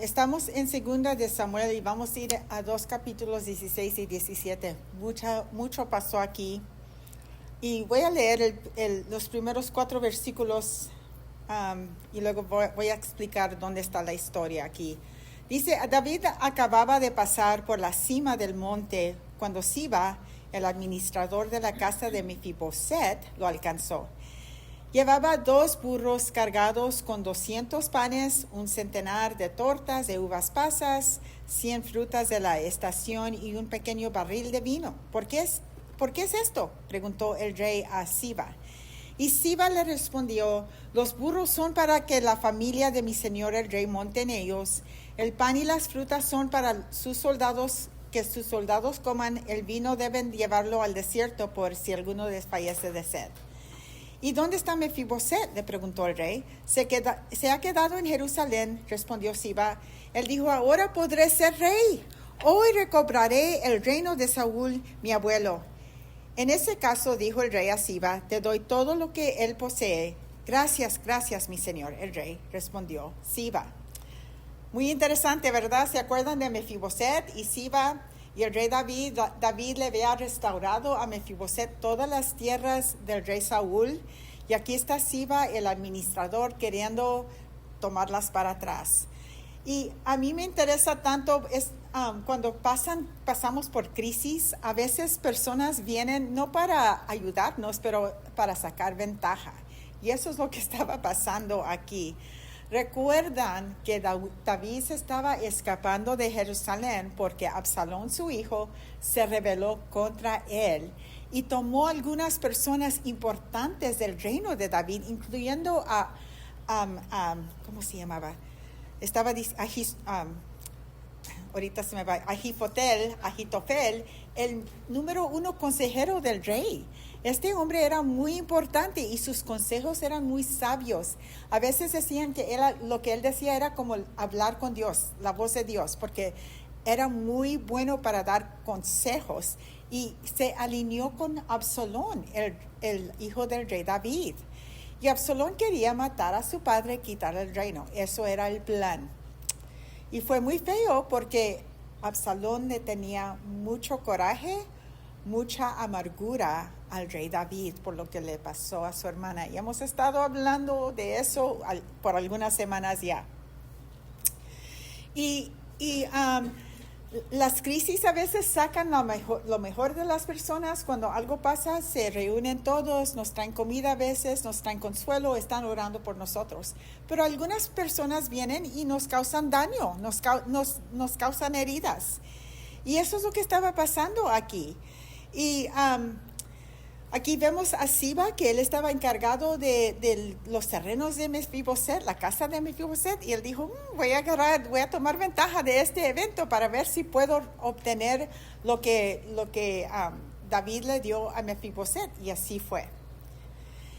Estamos en segunda de Samuel y vamos a ir a 2 capítulos 16 y 17. Mucho pasó aquí. Y voy a leer los primeros 4 versículos y luego voy a explicar dónde está la historia aquí. Dice, David acababa de pasar por la cima del monte cuando Siba, el administrador de la casa de Mefiboset, lo alcanzó. Llevaba 2 burros cargados con 200 panes, un centenar de tortas de uvas pasas, 100 frutas de la estación y un pequeño barril de vino. ¿Por qué es esto?, preguntó el rey a Siba. Y Siba le respondió, los burros son para que la familia de mi señor el rey monte en ellos, el pan y las frutas son para sus soldados, que sus soldados coman, el vino deben llevarlo al desierto por si alguno desfallece de sed. ¿Y dónde está Mefiboset?, le preguntó el rey. Se ha quedado en Jerusalén, respondió Siba. Él dijo, ahora podré ser rey. Hoy recobraré el reino de Saúl, mi abuelo. En ese caso, dijo el rey a Siba, te doy todo lo que él posee. Gracias, mi señor, el rey, respondió Siba. Muy interesante, ¿verdad? ¿Se acuerdan de Mefiboset y Siba? Y el rey David le había restaurado a Mefiboset todas las tierras del rey Saúl. Y aquí está Siba, el administrador, queriendo tomarlas para atrás. Y a mí me interesa tanto, cuando pasamos por crisis, a veces personas vienen no para ayudarnos, pero para sacar ventaja. Y eso es lo que estaba pasando aquí. Recuerdan que David se estaba escapando de Jerusalén porque Absalón, su hijo, se rebeló contra él y tomó algunas personas importantes del reino de David, incluyendo a ¿cómo se llamaba? Ahorita se me va, Ahitofel, el número 1 consejero del rey. Este hombre era muy importante y sus consejos eran muy sabios. A veces decían que lo que él decía era como hablar con Dios, la voz de Dios, porque era muy bueno para dar consejos. Y se alineó con Absalón, el hijo del rey David. Y Absalón quería matar a su padre y quitar el reino. Eso era el plan. Y fue muy feo porque Absalón le tenía mucho coraje, mucha amargura al rey David por lo que le pasó a su hermana. Y hemos estado hablando de eso por algunas semanas ya. Y las crisis a veces sacan lo mejor de las personas. Cuando algo pasa, se reúnen todos, nos traen comida a veces, nos traen consuelo, están orando por nosotros. Pero algunas personas vienen y nos causan daño, nos causan heridas. Y eso es lo que estaba pasando aquí. Y aquí vemos a Siba, que él estaba encargado de los terrenos de Mefiboset, la casa de Mefiboset, y él dijo, voy a tomar ventaja de este evento para ver si puedo obtener lo que David le dio a Mefiboset, y así fue.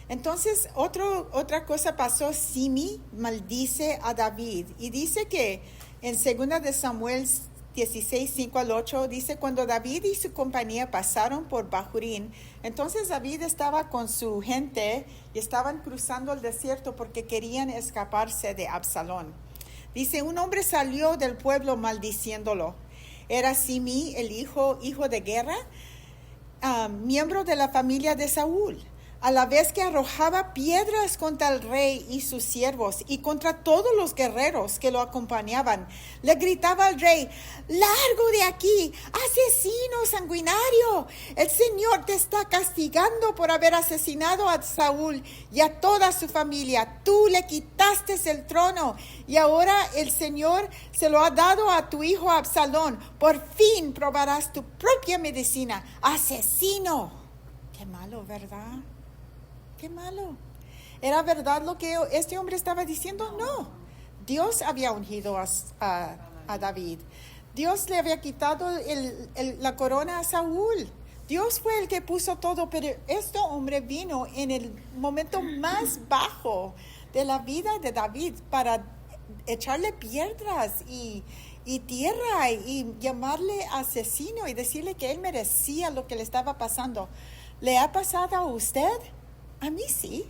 Entonces, otra cosa pasó. Simi maldice a David, y dice que en 2 de Samuel 16, 5 al 8, dice, cuando David y su compañía pasaron por Bahurín, entonces David estaba con su gente y estaban cruzando el desierto porque querían escaparse de Absalón. Dice, un hombre salió del pueblo maldiciéndolo. Era Simi, el hijo de guerra, miembro de la familia de Saúl, a la vez que arrojaba piedras contra el rey y sus siervos y contra todos los guerreros que lo acompañaban. Le gritaba al rey, largo de aquí, asesino sanguinario. El Señor te está castigando por haber asesinado a Saúl y a toda su familia. Tú le quitaste el trono y ahora el Señor se lo ha dado a tu hijo Absalón. Por fin probarás tu propia medicina. Asesino. Qué malo, ¿verdad? Qué malo. ¿Era verdad lo que este hombre estaba diciendo? No. Dios había ungido a David. Dios le había quitado la corona a Saúl. Dios fue el que puso todo, pero este hombre vino en el momento más bajo de la vida de David para echarle piedras y tierra y llamarle asesino y decirle que él merecía lo que le estaba pasando. ¿Le ha pasado a usted? A mí sí.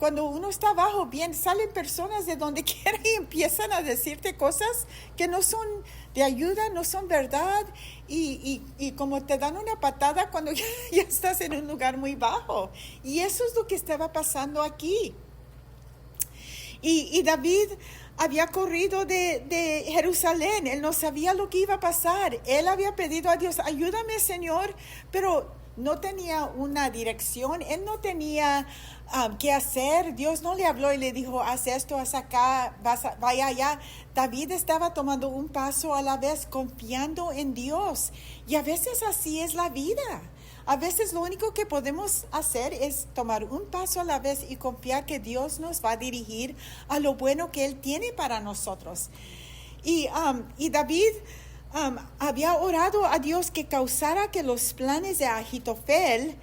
cuando uno está abajo, bien, salen personas de donde quiera y empiezan a decirte cosas que no son de ayuda, no son verdad, y como te dan una patada cuando ya estás en un lugar muy bajo. Y eso es lo que estaba pasando aquí. Y David había corrido de Jerusalén. Él no sabía lo que iba a pasar. Él había pedido a Dios, ayúdame, Señor, pero no tenía una dirección. Él no tenía qué hacer. Dios no le habló y le dijo, haz esto, haz acá, vaya allá. David estaba tomando un paso a la vez, confiando en Dios. Y a veces así es la vida. A veces lo único que podemos hacer es tomar un paso a la vez y confiar que Dios nos va a dirigir a lo bueno que Él tiene para nosotros. Y David había orado a Dios que causara que los planes de Ahitofel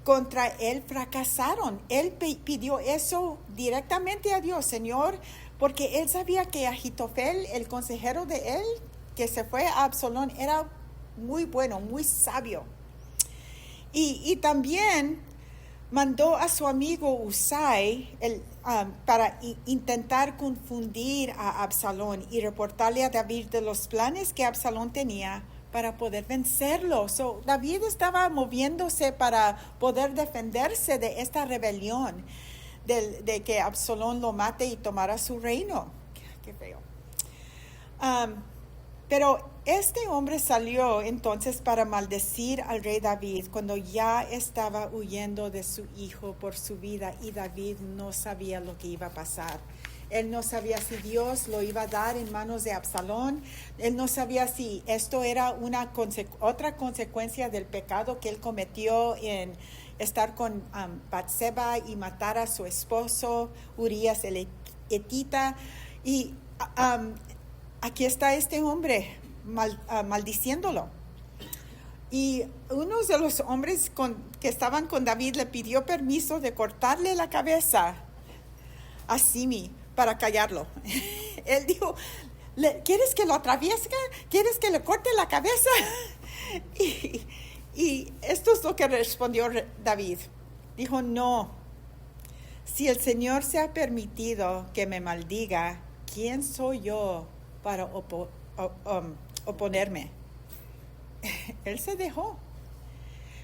contra él fracasaron. Él pidió eso directamente a Dios, Señor, porque él sabía que Ahitofel, el consejero de él, que se fue a Absalón, era muy bueno, muy sabio. Y también mandó a su amigo Usai para intentar confundir a Absalón y reportarle a David de los planes que Absalón tenía para poder vencerlo. David estaba moviéndose para poder defenderse de esta rebelión, de que Absalón lo mate y tomara su reino. Qué feo. Pero este hombre salió entonces para maldecir al rey David cuando ya estaba huyendo de su hijo por su vida, y David no sabía lo que iba a pasar. Él no sabía si Dios lo iba a dar en manos de Absalón. Él no sabía si esto era otra consecuencia del pecado que él cometió en estar con Batseba y matar a su esposo, Urías el Etita. Y aquí está este hombre maldiciéndolo. Y uno de los hombres que estaban con David le pidió permiso de cortarle la cabeza a Simi para callarlo. Él dijo, ¿quieres que lo atraviese? ¿Quieres que le corte la cabeza? Y esto es lo que respondió David. Dijo, no, si el Señor se ha permitido que me maldiga, ¿quién soy yo para oponerme? Él se dejó.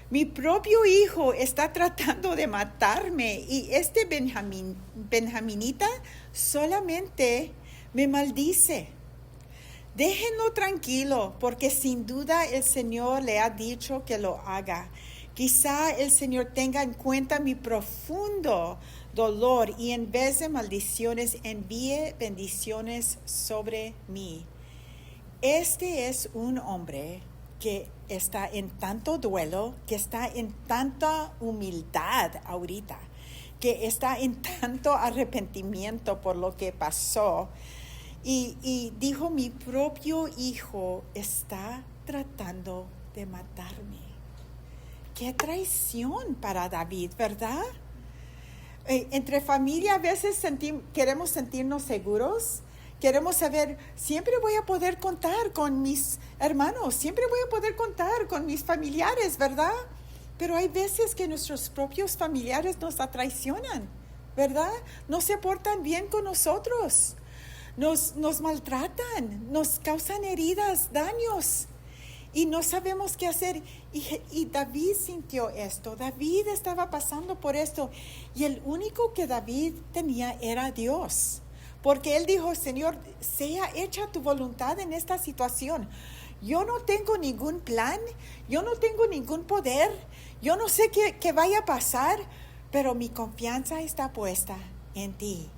Mi propio hijo está tratando de matarme, y este benjaminita solamente me maldice. Déjenlo tranquilo, porque sin duda el Señor le ha dicho que lo haga. Quizá el Señor tenga en cuenta mi profundo dolor y en vez de maldiciones envíe bendiciones sobre mí. Este es un hombre que está en tanto duelo, que está en tanta humildad ahorita, que está en tanto arrepentimiento por lo que pasó. Y dijo, mi propio hijo está tratando de matarme. Qué traición para David, ¿verdad? Entre familia a veces queremos sentirnos seguros. Queremos saber, siempre voy a poder contar con mis hermanos, siempre voy a poder contar con mis familiares, ¿verdad? Pero hay veces que nuestros propios familiares nos traicionan, ¿verdad? No se portan bien con nosotros, nos maltratan, nos causan heridas, daños, y no sabemos qué hacer. Y David sintió esto, David estaba pasando por esto, y el único que David tenía era Dios. Porque él dijo, Señor, sea hecha tu voluntad en esta situación. Yo no tengo ningún plan, yo no tengo ningún poder, yo no sé qué vaya a pasar, pero mi confianza está puesta en ti.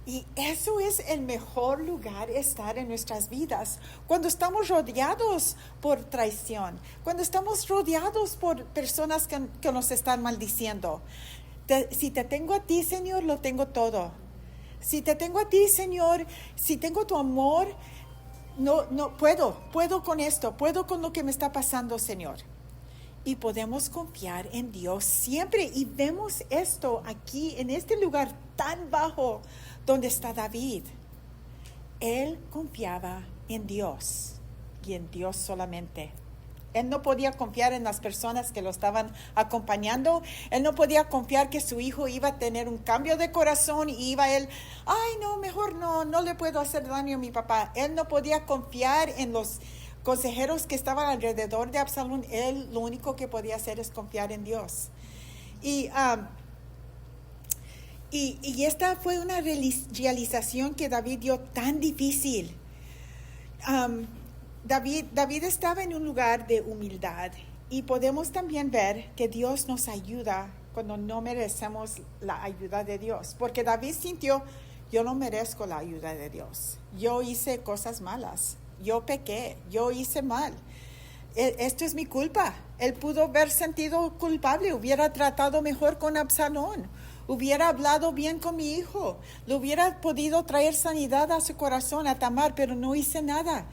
Y eso es el mejor lugar estar en nuestras vidas, cuando estamos rodeados por traición, cuando estamos rodeados por personas que nos están maldiciendo. Si te tengo a ti, Señor, lo tengo todo. Si te tengo a ti, Señor, si tengo tu amor, no puedo con esto, puedo con lo que me está pasando, Señor. Y podemos confiar en Dios siempre. Y vemos esto aquí, en este lugar tan bajo donde está David. Él confiaba en Dios y en Dios solamente. Él no podía confiar en las personas que lo estaban acompañando. Él no podía confiar que su hijo iba a tener un cambio de corazón y iba él, ay no, mejor no le puedo hacer daño a mi papá. Él no podía confiar en los consejeros que estaban alrededor de Absalón. Él lo único que podía hacer es confiar en Dios. Y esta fue una realización que David dio tan difícil. David estaba en un lugar de humildad y podemos también ver que Dios nos ayuda cuando no merecemos la ayuda de Dios. Porque David sintió, yo no merezco la ayuda de Dios. Yo hice cosas malas, yo pequé, yo hice mal. Esto es mi culpa. Él pudo haber sentido culpable, hubiera tratado mejor con Absalón, hubiera hablado bien con mi hijo, le hubiera podido traer sanidad a su corazón, a Tamar, pero no hice nada.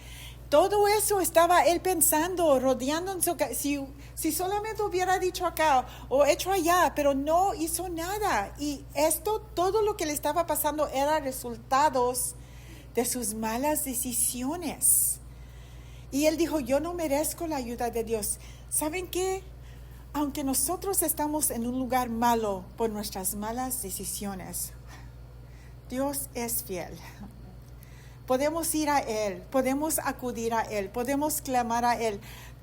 Todo eso estaba él pensando, rodeando en su casa. Si solamente hubiera dicho acá o hecho allá, pero no hizo nada. Y todo lo que le estaba pasando era resultados de sus malas decisiones. Y él dijo, yo no merezco la ayuda de Dios. ¿Saben qué? Aunque nosotros estamos en un lugar malo por nuestras malas decisiones, Dios es fiel. Podemos ir a Él, podemos acudir a Él, podemos clamar a Él.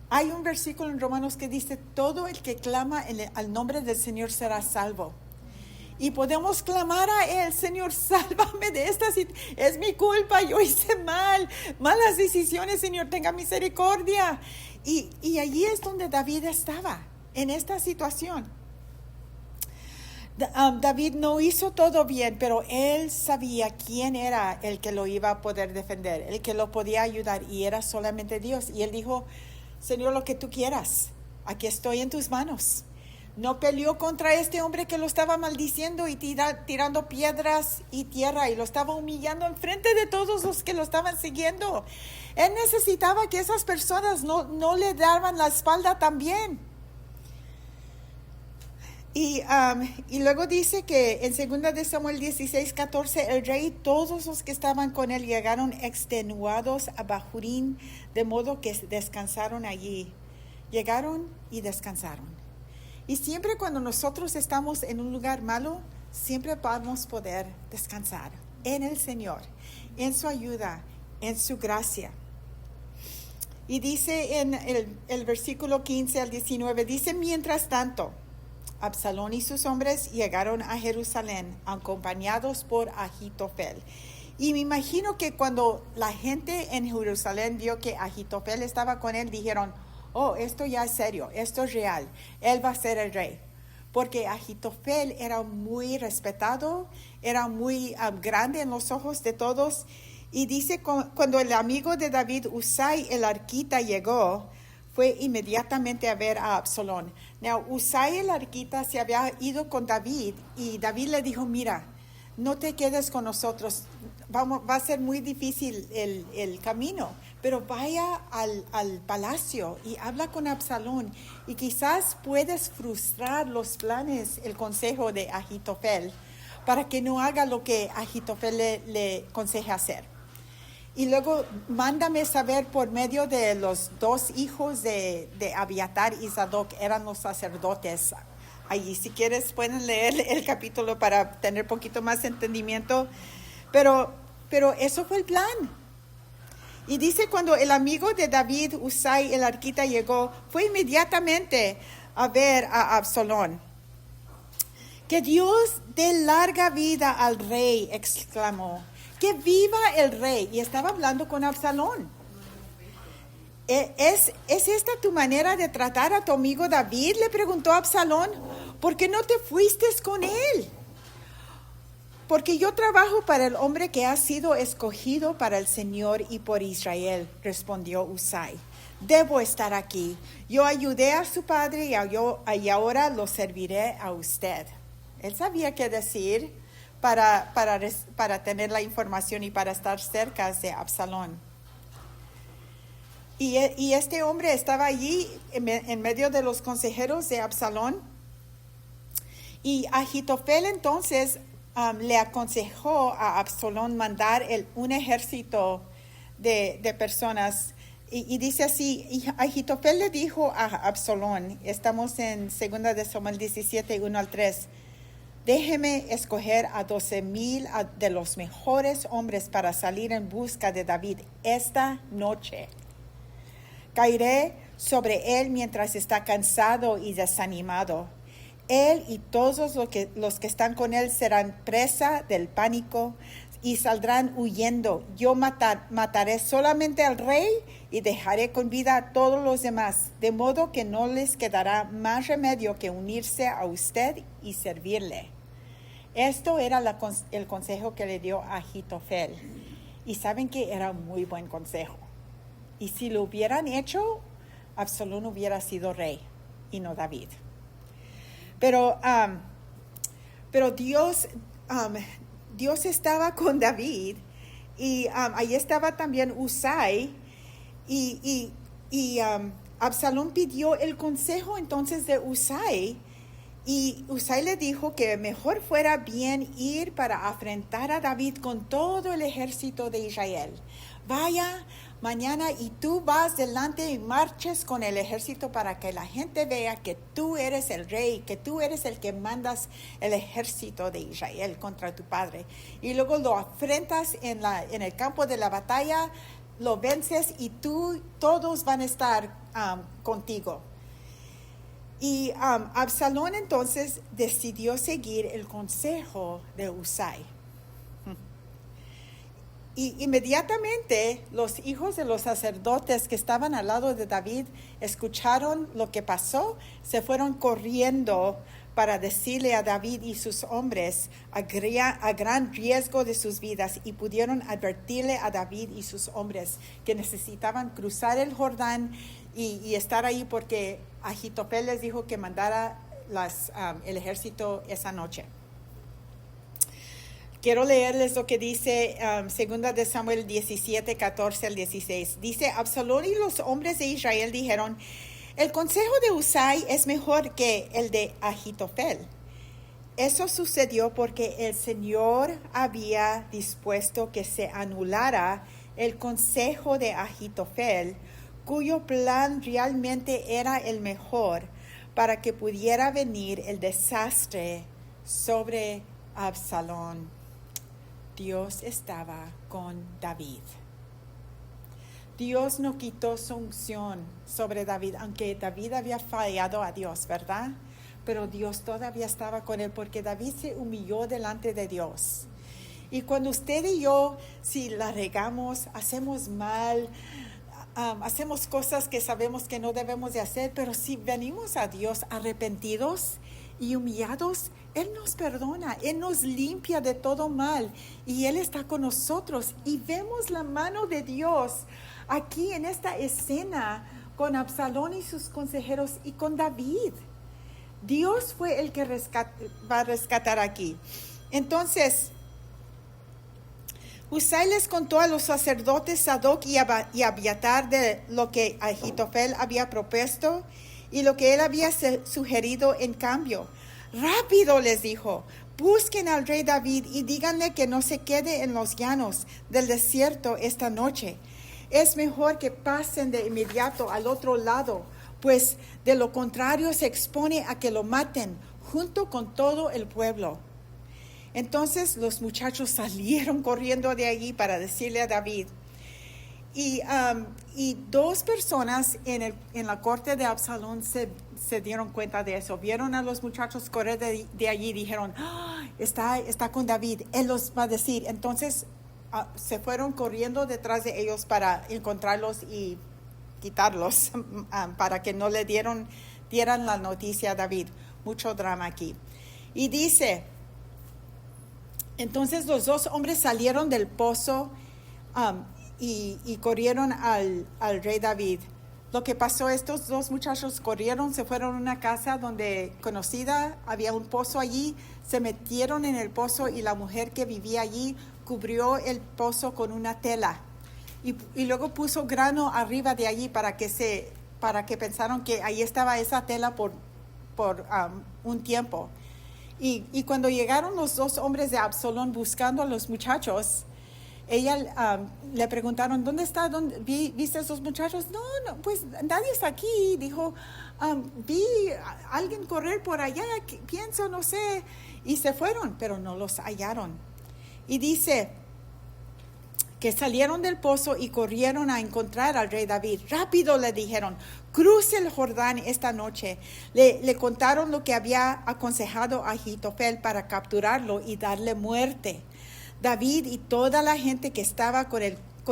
Hay un versículo en Romanos que dice, todo el que clama al nombre del Señor será salvo. Y podemos clamar a Él, Señor, sálvame de esta situación. Es mi culpa, yo hice malas decisiones, Señor, tenga misericordia. Y allí es donde David estaba, en esta situación. David no hizo todo bien, pero él sabía quién era el que lo iba a poder defender, el que lo podía ayudar, y era solamente Dios. Y él dijo, Señor, lo que tú quieras, aquí estoy en tus manos. No peleó contra este hombre que lo estaba maldiciendo y tirando piedras y tierra, y lo estaba humillando en frente de todos los que lo estaban siguiendo. Él necesitaba que esas personas no le daban la espalda también. Y luego dice que en 2 de Samuel 16:14, el rey y todos los que estaban con él llegaron extenuados a Bahurín, de modo que descansaron allí. Llegaron y descansaron. Y siempre cuando nosotros estamos en un lugar malo, siempre vamos a poder descansar en el Señor, en su ayuda, en su gracia. Y dice en el versículo 15 al 19, dice, mientras tanto, Absalón y sus hombres llegaron a Jerusalén acompañados por Ahitofel. Y me imagino que cuando la gente en Jerusalén vio que Ahitofel estaba con él, dijeron, oh, esto ya es serio, esto es real, él va a ser el rey. Porque Ahitofel era muy respetado, era muy grande en los ojos de todos. Y dice, cuando el amigo de David, Usai el arquita, llegó, fue inmediatamente a ver a Absalón. Now, Usai el arquita se había ido con David y David le dijo, mira, no te quedes con nosotros, va a ser muy difícil el camino, pero vaya al palacio y habla con Absalón y quizás puedes frustrar los planes, el consejo de Ahitofel, para que no haga lo que Ahitofel le aconseja hacer. Y luego mándame saber por medio de los dos hijos de Abiatar y Sadoc, eran los sacerdotes. Allí, si quieres, pueden leer el capítulo para tener poquito más entendimiento. Pero eso fue el plan. Y dice, cuando el amigo de David, Usai el arquita, llegó, fue inmediatamente a ver a Absalón. Que Dios dé larga vida al rey, exclamó. Que viva el rey. Y estaba hablando con Absalón. ¿Es esta tu manera de tratar a tu amigo David? Le preguntó Absalón. ¿Por qué no te fuiste con él? Porque yo trabajo para el hombre que ha sido escogido para el Señor y por Israel, respondió Usai. Debo estar aquí. Yo ayudé a su padre y ahora lo serviré a usted. Él sabía qué decir para tener la información y para estar cerca de Absalón. Y este hombre estaba allí en medio de los consejeros de Absalón. Y Ahitofel entonces le aconsejó a Absalón mandar un ejército de personas Y dice así, y Ahitofel le dijo a Absalón, estamos en 2 de Samuel 17, 1 al 3, déjeme escoger a 12,000 de los mejores hombres para salir en busca de David esta noche. Caeré sobre él mientras está cansado y desanimado. Él y todos los que están con él serán presa del pánico y saldrán huyendo. Yo mataré solamente al rey y dejaré con vida a todos los demás, de modo que no les quedará más remedio que unirse a usted y servirle. Esto era el consejo que le dio a Ahitofel. Y saben que era muy buen consejo. Y si lo hubieran hecho, Absalón hubiera sido rey y no David. Pero Dios estaba con David y ahí estaba también Usai y Absalón pidió el consejo entonces de Usai y Usai le dijo que mejor fuera bien ir para afrentar a David con todo el ejército de Israel. Vaya mañana y tú vas delante y marches con el ejército para que la gente vea que tú eres el rey, que tú eres el que mandas el ejército de Israel contra tu padre. Y luego lo afrentas en el campo de la batalla, lo vences y todos van a estar contigo. Y Absalón entonces decidió seguir el consejo de Usai. Y inmediatamente los hijos de los sacerdotes que estaban al lado de David escucharon lo que pasó, se fueron corriendo para decirle a David y sus hombres a gran riesgo de sus vidas y pudieron advertirle a David y sus hombres que necesitaban cruzar el Jordán y estar ahí porque Ahitofel les dijo que mandara el ejército esa noche. Quiero leerles lo que dice 2 de Samuel 17, 14 al 16. Dice, Absalón y los hombres de Israel dijeron, el consejo de Usai es mejor que el de Ahitofel. Eso sucedió porque el Señor había dispuesto que se anulara el consejo de Ahitofel, cuyo plan realmente era el mejor para que pudiera venir el desastre sobre Absalón. Dios estaba con David. Dios no quitó su unción sobre David, aunque David había fallado a Dios, ¿verdad? Pero Dios todavía estaba con él porque David se humilló delante de Dios. Y cuando usted y yo, si la regamos, hacemos mal, hacemos cosas que sabemos que no debemos de hacer, pero si venimos a Dios arrepentidos y humillados, Él nos perdona, Él nos limpia de todo mal y Él está con nosotros y vemos la mano de Dios aquí en esta escena con Absalón y sus consejeros y con David. Dios fue el que va a rescatar aquí. Entonces, Usai les contó a los sacerdotes Sadoc y Abiatar de lo que Ahitofel había propuesto y lo que él había sugerido en cambio. Rápido, les dijo, busquen al rey David y díganle que no se quede en los llanos del desierto esta noche. Es mejor que pasen de inmediato al otro lado, pues de lo contrario se expone a que lo maten junto con todo el pueblo. Entonces los muchachos salieron corriendo de allí para decirle a David. Y dos personas en la corte de Absalón se dieron cuenta de eso. Vieron a los muchachos correr de allí y dijeron, está con David, él los va a decir. Entonces se fueron corriendo detrás de ellos para encontrarlos y quitarlos, para que no le dieran la noticia a David. Mucho drama aquí. Y dice, entonces los dos hombres salieron del pozo y corrieron al rey David. Lo que pasó, estos dos muchachos corrieron, se fueron a una casa donde conocida, había un pozo allí, se metieron en el pozo y la mujer que vivía allí cubrió el pozo con una tela y luego puso grano arriba de allí para que pensaron que ahí estaba esa tela por un tiempo. Y cuando llegaron los dos hombres de Absalón buscando a los muchachos, ella le preguntaron, ¿dónde está? ¿Viste a esos muchachos? No, pues nadie está aquí. Dijo, vi a alguien correr por allá, pienso, no sé. Y se fueron, pero no los hallaron. Y dice que salieron del pozo y corrieron a encontrar al rey David. Rápido, le dijeron, cruce el Jordán esta noche. Le contaron lo que había aconsejado a Ahitofel para capturarlo y darle muerte. David y toda la gente que estaba con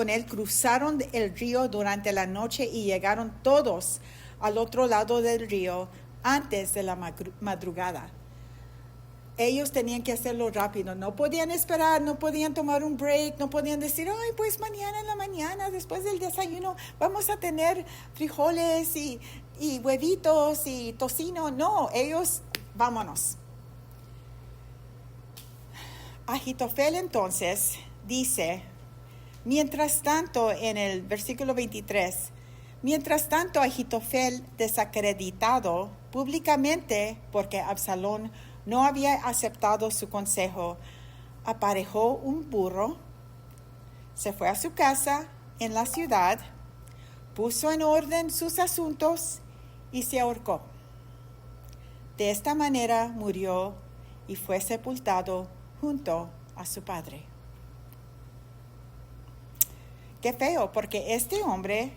él cruzaron el río durante la noche y llegaron todos al otro lado del río antes de la madrugada. Ellos tenían que hacerlo rápido, no podían esperar, no podían tomar un break, no podían decir, ay, pues mañana en la mañana, después del desayuno, vamos a tener frijoles y huevitos y tocino. No, ellos, vámonos. Ahitofel entonces dice, mientras tanto, en el versículo 23, mientras tanto Ahitofel, desacreditado públicamente porque Absalón no había aceptado su consejo, aparejó un burro, se fue a su casa en la ciudad, puso en orden sus asuntos y se ahorcó. De esta manera murió y fue sepultado junto a su padre. Qué feo, porque este hombre,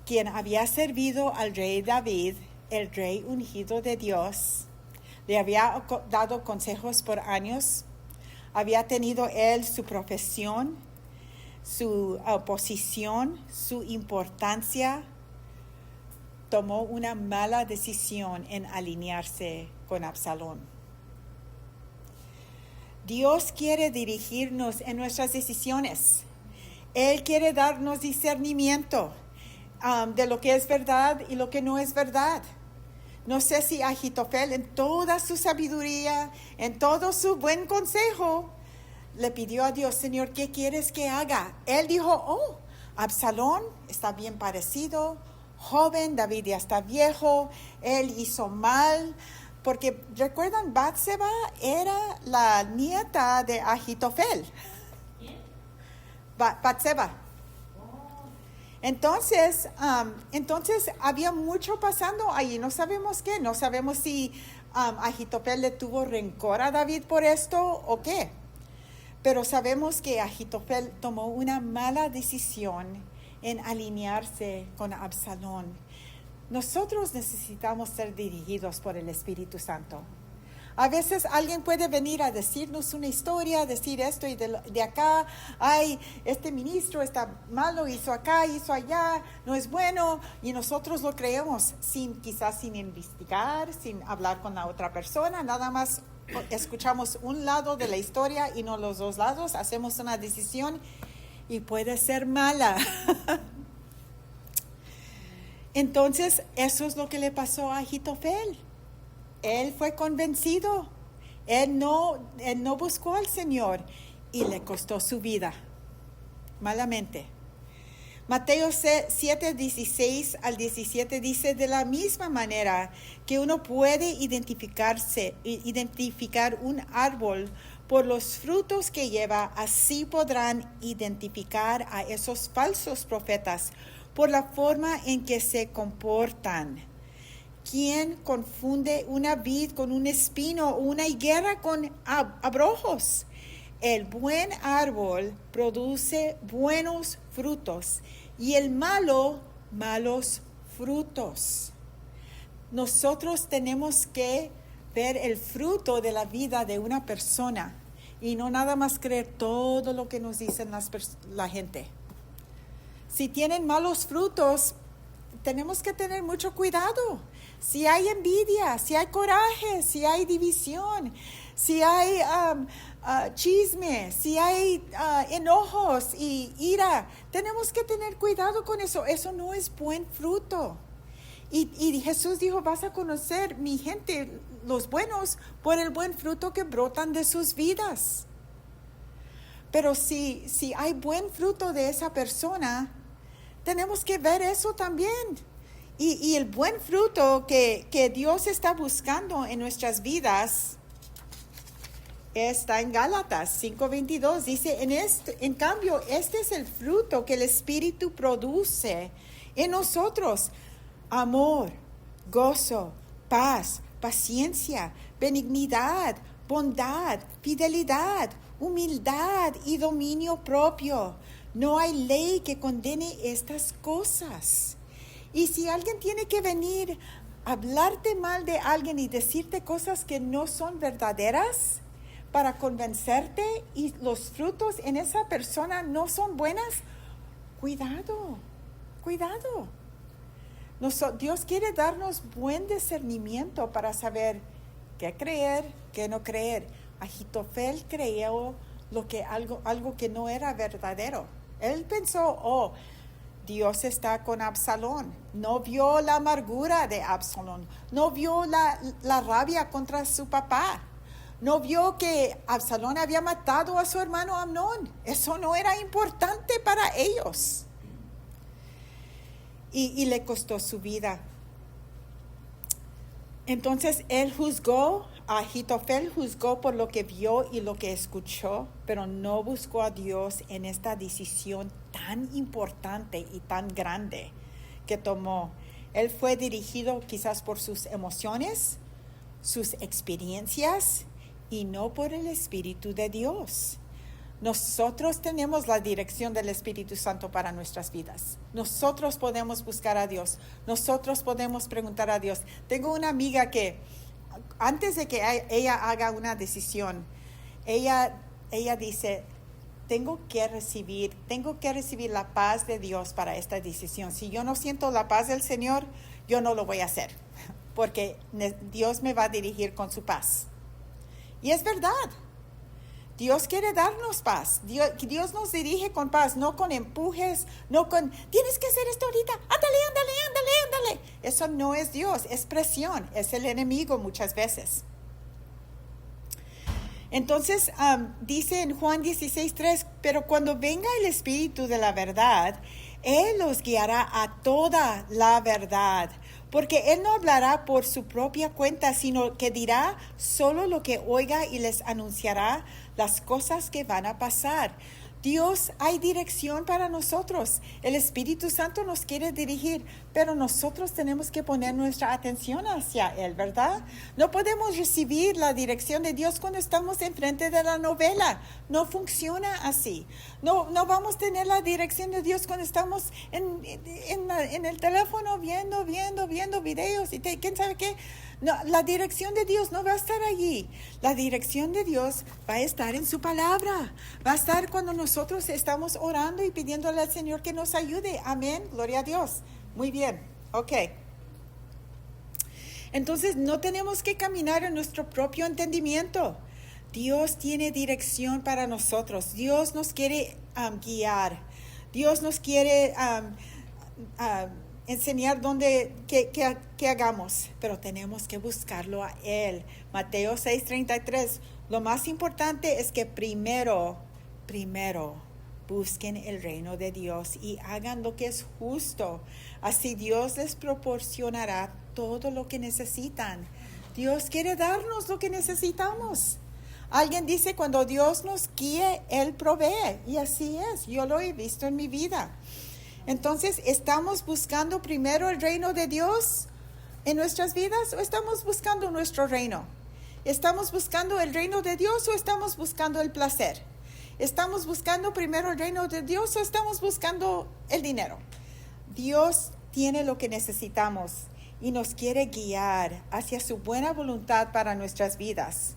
quien había servido al rey David, el rey ungido de Dios, le había dado consejos por años, había tenido él su profesión, su posición, su importancia, tomó una mala decisión en alinearse con Absalón. Dios quiere dirigirnos en nuestras decisiones. Él quiere darnos discernimiento de lo que es verdad y lo que no es verdad. No sé si Ahitofel, en toda su sabiduría, en todo su buen consejo, le pidió a Dios, Señor, ¿qué quieres que haga? Él dijo, Absalón está bien parecido, joven, David ya está viejo, él hizo mal. Porque, ¿recuerdan? Batseba era la nieta de Ahitofel. ¿Quién? Batseba. Entonces había mucho pasando ahí. No sabemos qué. No sabemos si Ahitofel le tuvo rencor a David por esto o qué. Pero sabemos que Ahitofel tomó una mala decisión en alinearse con Absalón. Nosotros necesitamos ser dirigidos por el Espíritu Santo. A veces alguien puede venir a decirnos una historia, decir esto y de acá, ay, este ministro está malo, hizo acá, hizo allá, no es bueno, y nosotros lo creemos quizás sin investigar, sin hablar con la otra persona, nada más escuchamos un lado de la historia y no los dos lados, hacemos una decisión y puede ser mala. Entonces, eso es lo que le pasó a Ahitofel. Él fue convencido. Él no buscó al Señor y le costó su vida, malamente. Mateo 7, 16 al 17 dice, de la misma manera que uno puede identificar un árbol por los frutos que lleva, así podrán identificar a esos falsos profetas por la forma en que se comportan. ¿Quién confunde una vid con un espino o una higuera con abrojos? El buen árbol produce buenos frutos y el malo, malos frutos. Nosotros tenemos que ver el fruto de la vida de una persona y no nada más creer todo lo que nos dicen la gente. Si tienen malos frutos, tenemos que tener mucho cuidado. Si hay envidia, si hay coraje, si hay división, si hay chisme, si hay enojos y ira, tenemos que tener cuidado con eso. Eso no es buen fruto. Y Jesús dijo, vas a conocer mi gente, los buenos, por el buen fruto que brotan de sus vidas. Pero si hay buen fruto de esa persona, tenemos que ver eso también. Y el buen fruto que Dios está buscando en nuestras vidas Está en Gálatas 5:22. Dice, en cambio, este es el fruto que el Espíritu produce en nosotros: amor, gozo, paz, paciencia, benignidad, bondad, fidelidad, humildad y dominio propio. No hay ley que condene estas cosas. Y si alguien tiene que venir a hablarte mal de alguien y decirte cosas que no son verdaderas para convencerte y los frutos en esa persona no son buenas, cuidado, cuidado. Dios quiere darnos buen discernimiento para saber qué creer, qué no creer. Ahitofel creyó algo que no era verdadero. Él pensó, Dios está con Absalón. No vio la amargura de Absalón. No vio la rabia contra su papá. No vio que Absalón había matado a su hermano Amnón. Eso no era importante para ellos. Y le costó su vida. Entonces Ahitofel juzgó por lo que vio y lo que escuchó, pero no buscó a Dios en esta decisión tan importante y tan grande que tomó. Él fue dirigido quizás por sus emociones, sus experiencias, y no por el Espíritu de Dios. Nosotros tenemos la dirección del Espíritu Santo para nuestras vidas. Nosotros podemos buscar a Dios. Nosotros podemos preguntar a Dios. Tengo una amiga que antes de que ella haga una decisión, ella dice, tengo que recibir la paz de Dios para esta decisión. Si yo no siento la paz del Señor, yo no lo voy a hacer, porque Dios me va a dirigir con su paz. Y es verdad. Dios quiere darnos paz. Dios nos dirige con paz, no con empujes, no con, tienes que hacer esto ahorita, ándale. Eso no es Dios, es presión, es el enemigo muchas veces. Entonces, dice en Juan 16:3, pero cuando venga el Espíritu de la verdad, Él los guiará a toda la verdad, porque Él no hablará por su propia cuenta, sino que dirá solo lo que oiga y les anunciará las cosas que van a pasar. Dios, hay dirección para nosotros. El Espíritu Santo nos quiere dirigir, pero nosotros tenemos que poner nuestra atención hacia Él, ¿verdad? No podemos recibir la dirección de Dios cuando estamos enfrente de la novela. No funciona así. No vamos a tener la dirección de Dios cuando estamos en el teléfono viendo videos y quién sabe qué. No, la dirección de Dios no va a estar allí. La dirección de Dios va a estar en su palabra. Va a estar cuando nosotros estamos orando y pidiéndole al Señor que nos ayude. Amén. Gloria a Dios. Muy bien. Ok. Entonces no tenemos que caminar en nuestro propio entendimiento. Dios tiene dirección para nosotros. Dios nos quiere guiar. Dios nos quiere enseñar qué hagamos, pero tenemos que buscarlo a Él. Mateo 6:33, lo más importante es que primero busquen el reino de Dios y hagan lo que es justo. Así Dios les proporcionará todo lo que necesitan. Dios quiere darnos lo que necesitamos. Alguien dice, cuando Dios nos guíe, Él provee, y así es, yo lo he visto en mi vida. Entonces, ¿estamos buscando primero el reino de Dios en nuestras vidas o estamos buscando nuestro reino? ¿Estamos buscando el reino de Dios o estamos buscando el placer? ¿Estamos buscando primero el reino de Dios o estamos buscando el dinero? Dios tiene lo que necesitamos y nos quiere guiar hacia su buena voluntad para nuestras vidas.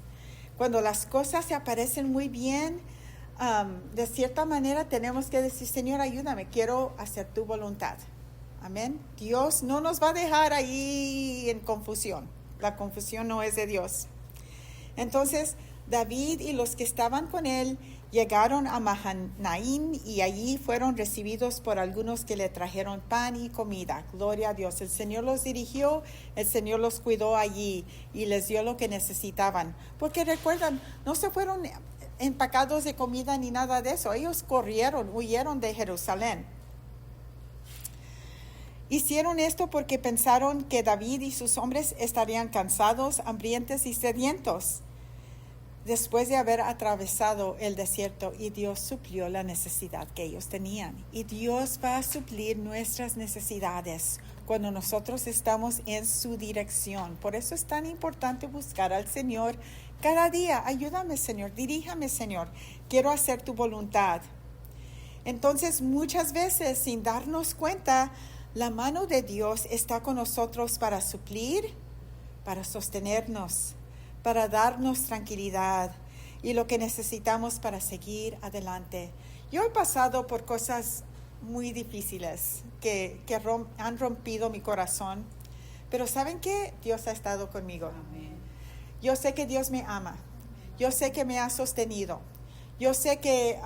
Cuando las cosas se aparecen muy bien, de cierta manera tenemos que decir, Señor, ayúdame, quiero hacer tu voluntad. Amén. Dios no nos va a dejar ahí en confusión. La confusión no es de Dios. Entonces, David y los que estaban con él llegaron a Mahanaim y allí fueron recibidos por algunos que le trajeron pan y comida. Gloria a Dios. El Señor los dirigió, el Señor los cuidó allí y les dio lo que necesitaban. Porque recuerdan, no se fueron empacados de comida ni nada de eso. Ellos huyeron de Jerusalén. Hicieron esto porque pensaron que David y sus hombres estarían cansados, hambrientos y sedientos. después de haber atravesado el desierto, y Dios suplió la necesidad que ellos tenían. Y Dios va a suplir nuestras necesidades cuando nosotros estamos en su dirección. Por eso es tan importante buscar al Señor cada día. Ayúdame, Señor, diríjame, Señor, quiero hacer tu voluntad. Entonces, muchas veces, sin darnos cuenta, la mano de Dios está con nosotros para suplir, para sostenernos, para darnos tranquilidad y lo que necesitamos para seguir adelante. Yo he pasado por cosas muy difíciles que han rompido mi corazón, pero ¿saben qué? Dios ha estado conmigo. Amén. Yo sé que Dios me ama, yo sé que me ha sostenido, yo sé que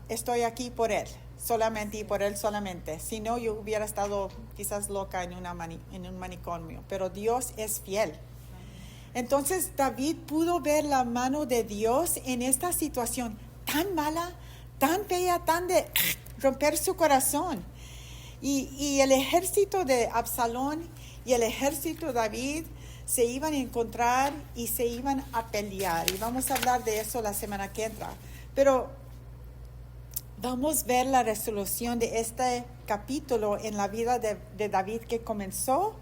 estoy aquí por Él solamente y por Él solamente. Si no, yo hubiera estado quizás loca en un manicomio, pero Dios es fiel. Entonces David pudo ver la mano de Dios en esta situación tan mala, tan fea, tan de romper su corazón. Y el ejército de Absalón y el ejército de David se iban a encontrar y se iban a pelear. Y vamos a hablar de eso la semana que entra. Pero vamos a ver la resolución de este capítulo en la vida de David, que comenzó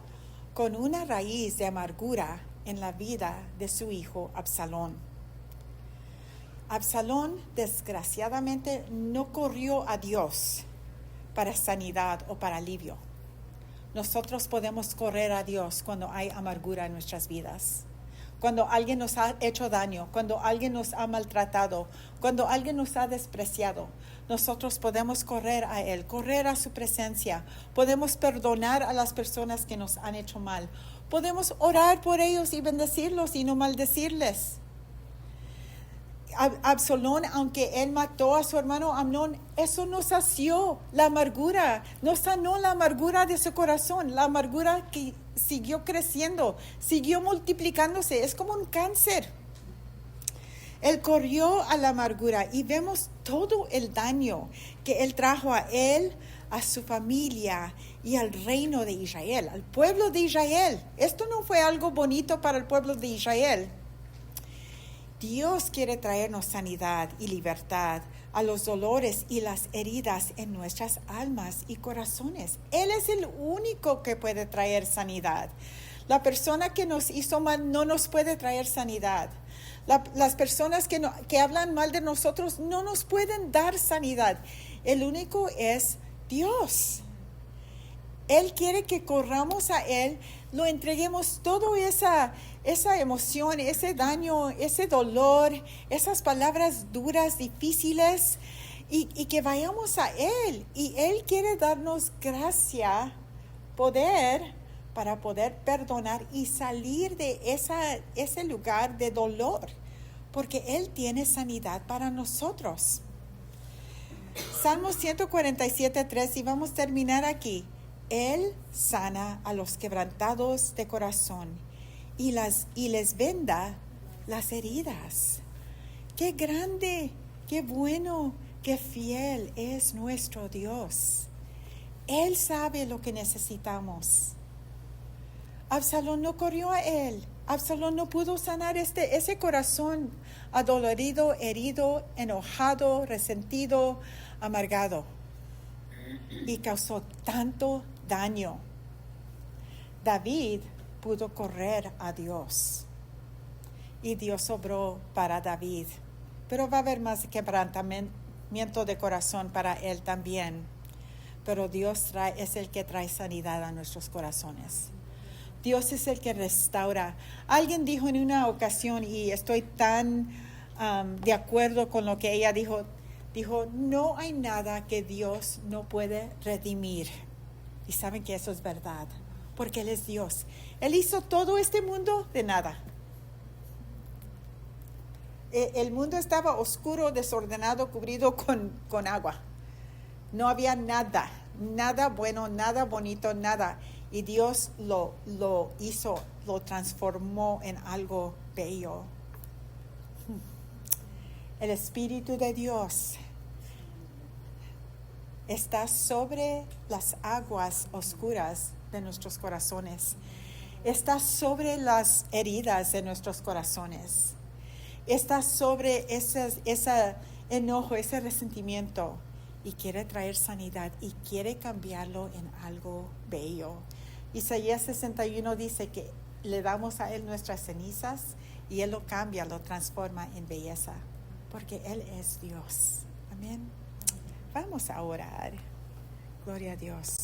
con una raíz de amargura en la vida de su hijo Absalón. Absalón desgraciadamente no corrió a Dios para sanidad o para alivio. Nosotros podemos correr a Dios cuando hay amargura en nuestras vidas, cuando alguien nos ha hecho daño, cuando alguien nos ha maltratado, cuando alguien nos ha despreciado. Nosotros podemos correr a Él, correr a su presencia. Podemos perdonar a las personas que nos han hecho mal. Podemos orar por ellos y bendecirlos y no maldecirles. Absalón, aunque él mató a su hermano Amnón, eso no sació la amargura, no sanó la amargura de su corazón, la amargura que siguió creciendo, siguió multiplicándose. Es como un cáncer. Él corrió a la amargura y vemos todo el daño que él trajo a él, a su familia y al reino de Israel, al pueblo de Israel. Esto no fue algo bonito para el pueblo de Israel. Dios quiere traernos sanidad y libertad a los dolores y las heridas en nuestras almas y corazones. Él es el único que puede traer sanidad. La persona que nos hizo mal no nos puede traer sanidad. Las personas que hablan mal de nosotros no nos pueden dar sanidad. El único es Dios. Él quiere que corramos a Él, lo entreguemos toda esa emoción, ese daño, ese dolor, esas palabras duras, difíciles, y que vayamos a Él. Y Él quiere darnos gracia, poder, para poder perdonar y salir de ese lugar de dolor, porque Él tiene sanidad para nosotros. Salmo 147:3, y vamos a terminar aquí. Él sana a los quebrantados de corazón y les venda las heridas. Qué grande, qué bueno, qué fiel es nuestro Dios. Él sabe lo que necesitamos. Absalón no corrió a él. Absalón no pudo sanar ese corazón adolorido, herido, enojado, resentido, amargado, y causó tanto daño. David pudo correr a Dios y Dios obró para David, pero va a haber más quebrantamiento de corazón para él también. Pero Dios es el que trae sanidad a nuestros corazones. Dios es el que restaura. Alguien dijo en una ocasión, y estoy tan de acuerdo con lo que ella dijo, no hay nada que Dios no puede redimir. Y saben que eso es verdad, porque Él es Dios. Él hizo todo este mundo de nada. El mundo estaba oscuro, desordenado, cubrido con agua. No había nada bueno, nada bonito, nada. Y Dios lo hizo, lo transformó en algo bello. El Espíritu de Dios está sobre las aguas oscuras de nuestros corazones. Está sobre las heridas de nuestros corazones. está sobre ese enojo, ese resentimiento, y quiere traer sanidad y quiere cambiarlo en algo bello. Isaías 61 dice que le damos a Él nuestras cenizas y Él lo cambia, lo transforma en belleza, porque Él es Dios. Amén. Vamos a orar. Gloria a Dios.